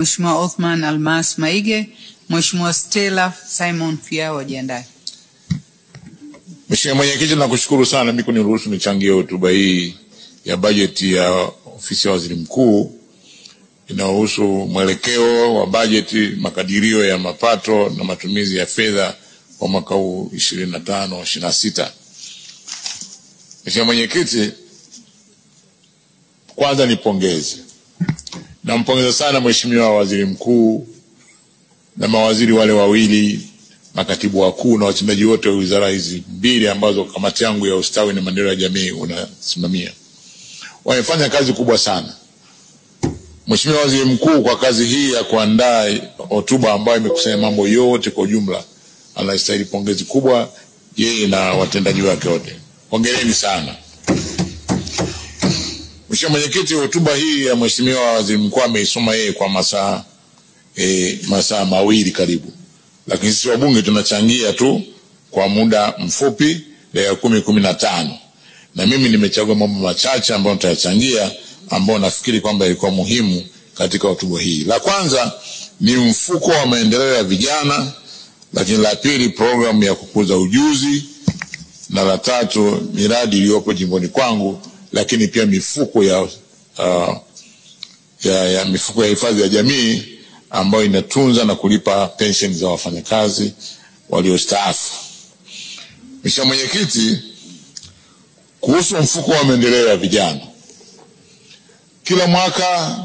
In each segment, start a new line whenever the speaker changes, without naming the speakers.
Mheshimiwa Othman Almas Maige, Mheshimiwa Stella Simon Fia wajiandae.
Mheshimiwa Mwenyekiti, nakushukuru sana mimi kuniruhusu nichangie hotuba hii ya bajeti ya ofisi ya Waziri Mkuu inayohusu mwelekeo wa bajeti, makadirio ya mapato na matumizi ya fedha kwa mwaka huu 25-26. Mheshimiwa Mwenyekiti, kwanza nipongeze. Nampongeza sana Mheshimiwa Waziri Mkuu na mawaziri wale wawili, makatibu wakuu na watendaji wote wa wizara hizi mbili ambazo kamati yangu ya ustawi na maendeleo ya jamii unasimamia. Wamefanya kazi kubwa sana. Mheshimiwa Waziri Mkuu kwa kazi hii ya kuandaa hotuba ambayo imekusanya mambo yote kwa ujumla, anastahili pongezi kubwa yeye na watendaji wake wote. Hongereni sana. Mheshimiwa Mwenyekiti, hotuba hii ya Mheshimiwa Waziri Mkuu ameisoma yeye kwa masaa mawili karibu. Lakini sisi wabunge tunachangia tu kwa muda mfupi, dakika 10-15. Na mimi nimechagua mambo machache ambayo nitayachangia ambayo nafikiri kwamba ilikuwa muhimu katika hotuba hii. La kwanza ni mfuko wa maendeleo ya vijana, lakini la pili programu ya kukuza ujuzi, na la tatu miradi iliyopo jimboni kwangu, lakini pia mifuko ya mifuko ya hifadhi ya jamii ambayo inatunza na kulipa pensheni za wafanyakazi waliostaafu. Mheshimiwa Mwenyekiti, kuhusu mfuko wa maendeleo ya vijana, kila mwaka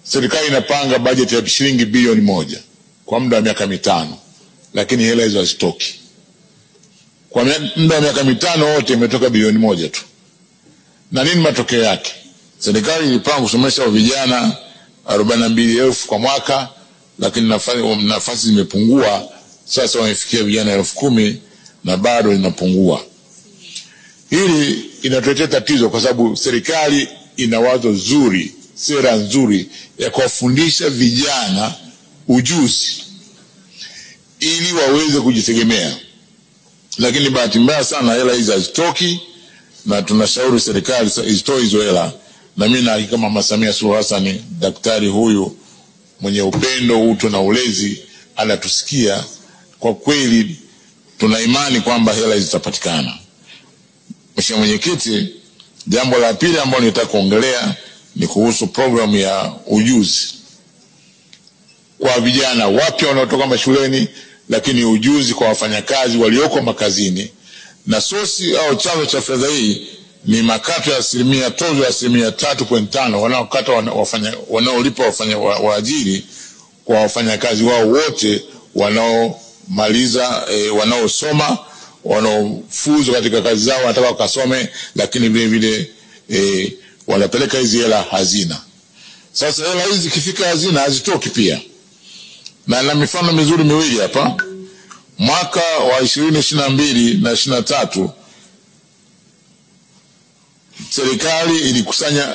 serikali inapanga bajeti ya shilingi bilioni 1 kwa muda wa miaka 5, lakini hela hizo hazitoki. Kwa muda wa miaka 5 wote imetoka bilioni 1 tu. Na nini matokeo yake? Serikali ilipanga kusomesha vijana 42,000 kwa mwaka, lakini nafasi zimepungua. Sasa wamefikia vijana 10,000 na bado linapungua. Hili inatuletea tatizo kwa sababu serikali ina wazo zuri, sera nzuri ya kuwafundisha vijana ujuzi ili waweze kujitegemea. Lakini bahati mbaya sana hela hizo hazitoki, na tunashauri serikali izitoe hizo hela. Na mimi na hakika Mama Samia Suluhu Hassan, daktari huyu mwenye upendo, utu na ulezi, anatusikia. Kwa kweli tuna imani kwamba hela zitapatikana. Mheshimiwa Mwenyekiti, jambo la pili ambalo nitaka kuongelea ni kuhusu programu ya ujuzi kwa vijana wapya wanaotoka mashuleni, lakini ujuzi kwa wafanyakazi walioko makazini. Na sosi au chanzo cha fedha hii ni makato ya tozo ya 3.5 wanaokata wanaolipa waajiri kwa wafanyakazi wao wote wanaomaliza wanaosoma, wanaofuzu katika kazi zao, wanataka wakasome, lakini vile vile wanapeleka hizi hela hazina. Sasa hela hizi zikifika hazina hazitoki pia. Na mifano mizuri miwili hapa. Mwaka wa 2022 na 23 serikali ilikusanya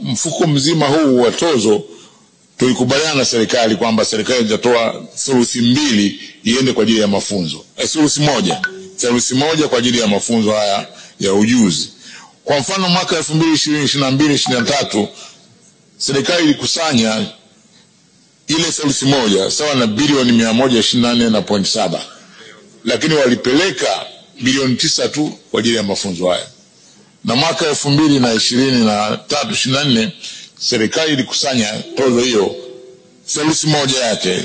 mfuko mzima huu wa tozo. Tulikubaliana na serikali kwamba serikali itatoa thuluthi 2 iende kwa ajili ya mafunzo. Thuluthi moja kwa ajili ya mafunzo haya ya ujuzi. Kwa mfano mwaka 2022-23 serikali ilikusanya ile thuluthi moja sawa na bilioni 124.7, lakini walipeleka bilioni 9 tu kwa ajili ya mafunzo haya. Na mwaka 2023-24 serikali ilikusanya tozo hiyo thuluthi moja yake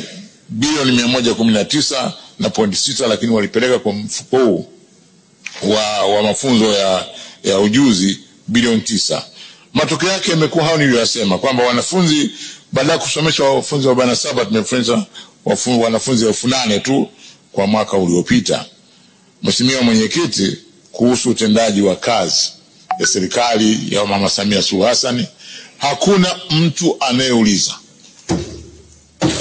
bilioni 119.6, lakini walipeleka kwa mfuko huu wa mafunzo ya ujuzi bilioni 9. Matokeo yake yamekuwa hao niliyosema kwamba wanafunzi baada ya kusomesha wanafunzi 47 tumefundisha wanafunzi 8,000 tu kwa mwaka uliopita. Mheshimiwa Mwenyekiti, kuhusu utendaji wa kazi ya serikali ya Mama Samia Suluhu Hassan, hakuna mtu anayeuliza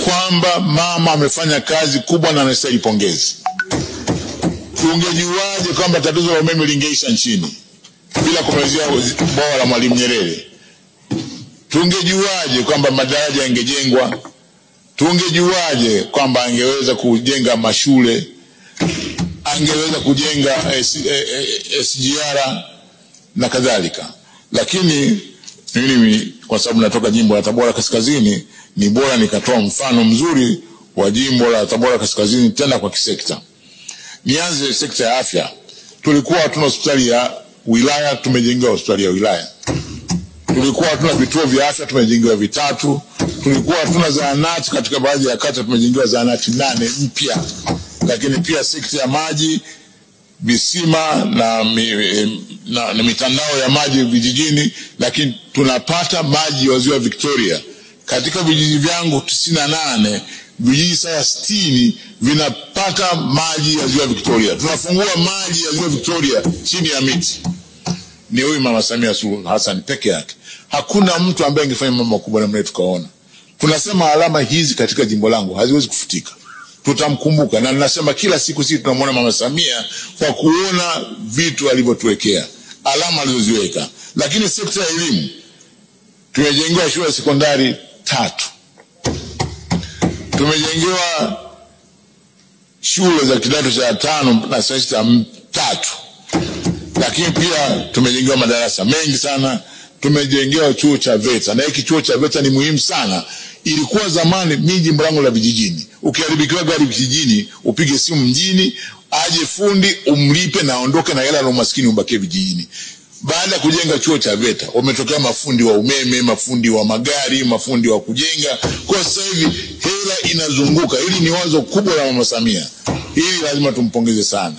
kwamba mama amefanya kazi kubwa na anastahili pongezi. Tungejuaje kwamba tatizo la umeme lingeisha nchini bila kumalizia bwawa la Mwalimu Nyerere? Tungejuaje kwamba madaraja yangejengwa? Tungejuaje kwamba angeweza kujenga mashule, angeweza kujenga SGR na kadhalika? Lakini mimi kwa sababu natoka jimbo la Tabora Kaskazini, ni bora nikatoa mfano mzuri wa jimbo la Tabora Kaskazini tena kwa kisekta. Nianze sekta ya afya. Tulikuwa hatuna hospitali ya wilaya, tumejengewa hospitali ya wilaya. Tulikuwa hatuna vituo vya afya, tumejengewa vitatu. Tulikuwa hatuna zahanati katika baadhi ya kata, tumejengewa zahanati 8 mpya. Lakini pia sekta ya maji, visima na mitandao ya maji vijijini, lakini tunapata maji ya Ziwa Victoria. Katika vijiji vyangu 98, vijiji sasa 60 vinapata maji ya Ziwa Victoria. Tunafungua maji ya Ziwa Victoria chini ya miti. Ni huyu Mama Samia Suluhu Hassan peke yake. Hakuna mtu ambaye angefanya mambo makubwa namna tukaona. Tunasema alama hizi katika jimbo langu haziwezi kufutika. Tutamkumbuka, na ninasema kila siku sisi tunamwona Mama Samia kwa kuona vitu alivyotuwekea, alama alizoziweka. Lakini sekta ya elimu, tumejengewa shule sekondari 3. Tumejengewa shule za kidato cha 5 na 6 3. Lakini pia tumejengewa madarasa mengi sana. Tumejengewa chuo cha VETA, na hiki chuo cha VETA ni muhimu sana. Ilikuwa zamani miji mlango la vijijini, ukiharibikiwa gari vijijini upige simu mjini, aje fundi umlipe na aondoke na hela na umaskini ubakie vijijini. Baada ya kujenga chuo cha VETA, wametokea mafundi wa umeme, mafundi wa magari, mafundi wa kujenga. Kwa sasa hivi hela inazunguka. Hili ni wazo kubwa la Mama Samia. Hili lazima tumpongeze sana.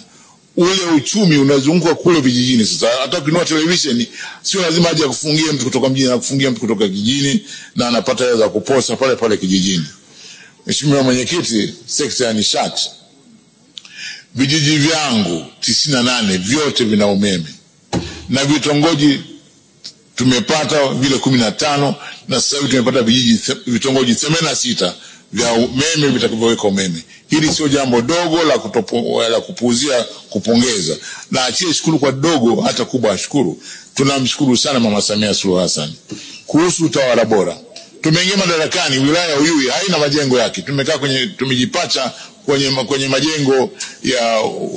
Ule uchumi unazunguka kule vijijini. Sasa hata ukinunua television sio lazima aje kufungia mtu kutoka mjini, na kufungia mtu kutoka kijijini, na anapata hela za kuposa pale pale kijijini. Mheshimiwa Mwenyekiti, sekta ya nishati, vijiji vyangu 98 vyote vina umeme, na vitongoji tumepata vile 15, na sasa hivi tumepata vitongoji 86 vya umeme vitakavyoweka umeme. Hili sio jambo dogo la kupuuzia, kupongeza. Na achie shukuru kwa dogo hata kubwa ashukuru. Tunamshukuru sana Mama Samia Suluhu Hassan. Kuhusu utawala bora, tumeingia madarakani, wilaya ya Uyui haina majengo yake. Tumejipacha kwenye majengo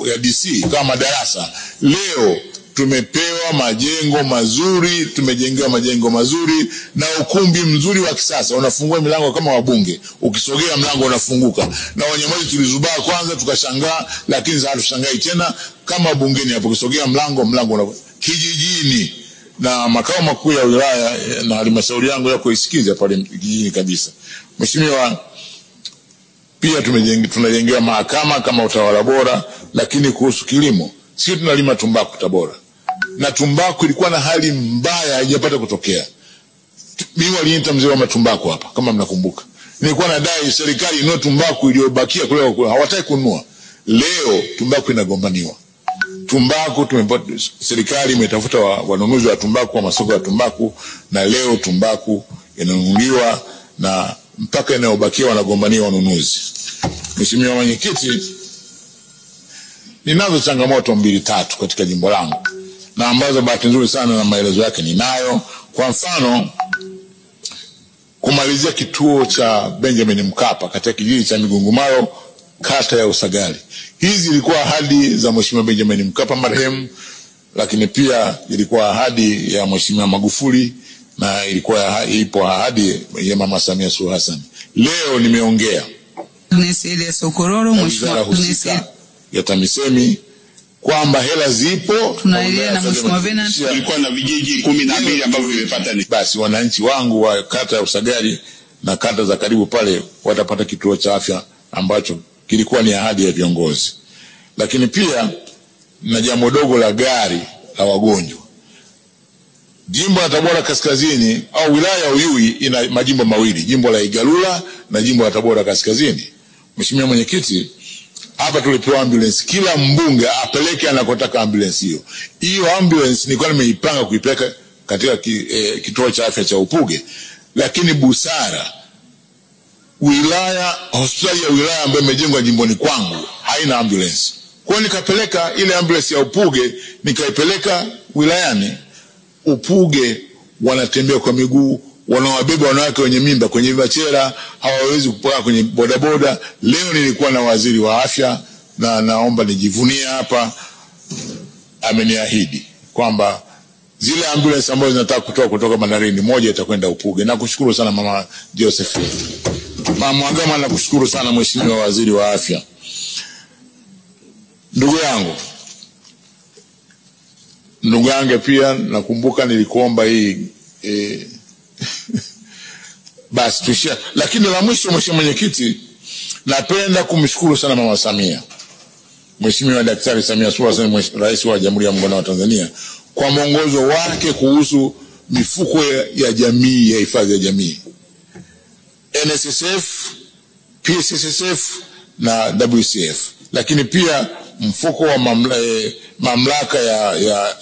ya DC kama madarasa. Leo tumepewa majengo mazuri, tumejengewa majengo mazuri na ukumbi mzuri wa kisasa. Unafungua milango kama wabunge, ukisogea mlango unafunguka. Na Wanyamwezi tulizubaa kwanza tukashangaa, lakini sasa tushangai tena kama bungeni hapo, ukisogea mlango kijijini. Na makao makuu ya wilaya na halmashauri yangu yako Isikiza pale kijijini kabisa. Mheshimiwa, pia tunajengewa mahakama kama utawala bora. Lakini kuhusu kilimo, sisi tunalima tumbaku Tabora, na tumbaku ilikuwa na hali mbaya, haijapata kutokea. Mimi waliniita mzee wa matumbaku hapa kama mnakumbuka. Nilikuwa nadai serikali inunue tumbaku iliyobakia kule, hawataki kununua. Leo tumbaku inagombaniwa. Tumbaku serikali imetafuta wanunuzi wa tumbaku kwa masoko ya tumbaku, na leo tumbaku inanunuliwa na mpaka inayobakia wanagombania wanunuzi. Mheshimiwa Mwenyekiti, ninazo changamoto 2-3 katika jimbo langu, na ambazo bahati nzuri sana na maelezo yake ninayo. Kwa mfano, kumalizia kituo cha Benjamin Mkapa katika kijiji cha Migungumaro, kata ya Usagali. Hizi ilikuwa ahadi za Mheshimiwa Benjamin Mkapa marehemu, lakini pia ilikuwa ahadi ya Mheshimiwa Magufuli, na ipo ahadi ya Mama Samia Suluhu Hassan. Leo nimeongea Mheshimiwa ya TAMISEMI kwamba hela zipo.
Tunaendelea na Mheshimiwa Venant.
Ilikuwa na vijiji 12 ambavyo vimepata.
Basi wananchi wangu wa kata ya Usagali na kata za karibu pale watapata kituo cha afya ambacho kilikuwa ni ahadi ya viongozi. Lakini pia na jambo dogo la gari la wagonjwa. Jimbo la Tabora Kaskazini au wilaya ya Uyui ina majimbo mawili, jimbo la Igalula na jimbo la Tabora Kaskazini. Mheshimiwa Mwenyekiti, hapa tulipewa ambulance, kila mbunge apeleke anakotaka ambulance hiyo. Hiyo ambulance nilikuwa nimeipanga kuipeleka katika kituo cha afya cha Upuge, lakini busara, hospitali ya wilaya ambayo imejengwa jimboni kwangu haina ambulance. Kwa hiyo nikapeleka ile ambulance ya Upuge, nikaipeleka wilayani. Upuge wanatembea kwa miguu, wanawabeba wanawake wenye mimba kwenye vibachera, hawawezi kupaa kwenye bodaboda. Leo nilikuwa na waziri wa afya, na naomba nijivunie hapa, ameniahidi kwamba Zile ambulance ambazo zinataka kutoka bandarini, moja itakwenda Upuge. Nakushukuru sana Mama Josephine. Mama Mwagama, nakushukuru sana Mheshimiwa Waziri wa Afya. Ndugu yangu pia nakumbuka nilikuomba hii basi tushia. Lakini la mwisho, Mheshimiwa Mwenyekiti, napenda kumshukuru sana Mama Samia, Mheshimiwa Daktari Samia Suluhu Hassan, Rais wa Jamhuri ya Muungano wa Tanzania, kwa mwongozo wake kuhusu mifuko ya jamii, ya hifadhi ya jamii, NSSF, PSSSF na WCF, lakini pia mfuko wa mamlaka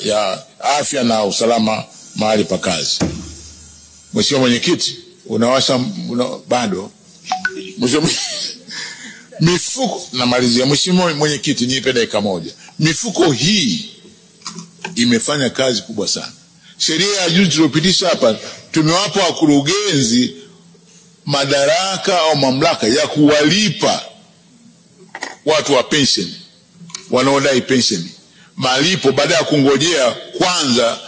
ya afya na usalama mahali pa kazi. Mheshimiwa Mwenyekiti, bado mifuko, namalizia Mheshimiwa Mwenyekiti, nipe dakika moja. Mifuko hii imefanya kazi kubwa sana. Sheria ya juzi tuliopitisha hapa, tumewapa wakurugenzi madaraka au mamlaka ya kuwalipa watu wa pension, wanaodai pension, malipo baada ya kungojea kwanza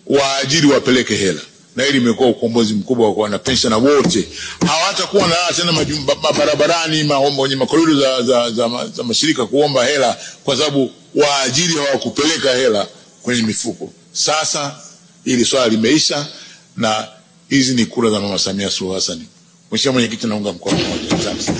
waajiri wapeleke hela. Na hili limekuwa ukombozi mkubwa kwa wana pension wote. Hawatakuwa na tena barabarani kwenye makorido za mashirika kuomba hela kwa sababu waajiri hawakupeleka hela kwenye mifuko. Sasa hili swala limeisha, na hizi ni kura za Mama Samia Suluhu Hassan. Mheshimiwa Mwenyekiti, naunga mkono. Asante.